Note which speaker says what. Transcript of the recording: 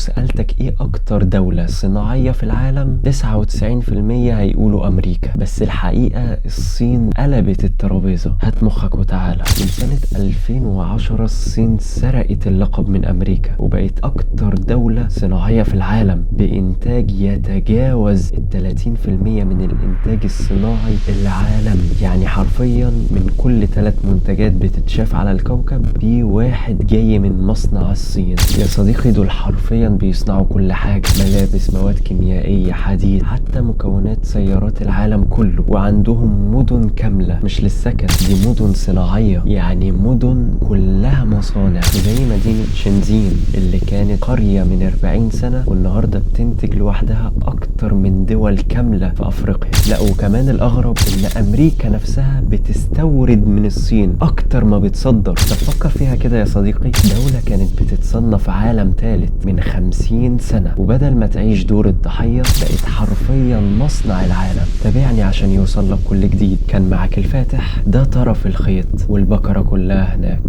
Speaker 1: سألتك ايه اكتر دولة صناعية في العالم، 99% هيقولوا امريكا، بس الحقيقة الصين قلبت الترابيزة. هات مخك وتعالى، من سنة 2010 الصين سرقت اللقب من امريكا وبقت اكتر دولة صناعية في العالم بانتاج يتجاوز 30% من الانتاج الصناعي العالمي. يعني حرفيا من كل 3 منتجات بتتشاف على الكوكب في واحد جاي من مصنع الصين. يا صديقي دول حرفيا بيصنعوا كل حاجة، ملابس، مواد كيميائية، حديد، حتى مكونات سيارات العالم كله. وعندهم مدن كاملة مش للسكن، دي مدن صناعية، يعني مدن كلها مصانع. زي مدينة شنزين اللي كانت قرية من 40 سنة والنهاردة بتنتج لوحدها اكتر من دول كاملة في افريقيا. لا وكمان الاغرب ان امريكا نفسها بتستورد من الصين اكتر ما بتصدر. طب فكر فيها كده يا صديقي، دولة كانت بتتصنف عالم ثالث من 50 سنة وبدل ما تعيش دور الضحية بقت حرفيا مصنع العالم. تابعني عشان يوصل لك كل جديد. كان معاك الفاتح، ده طرف الخيط والبكرة كلها هناك.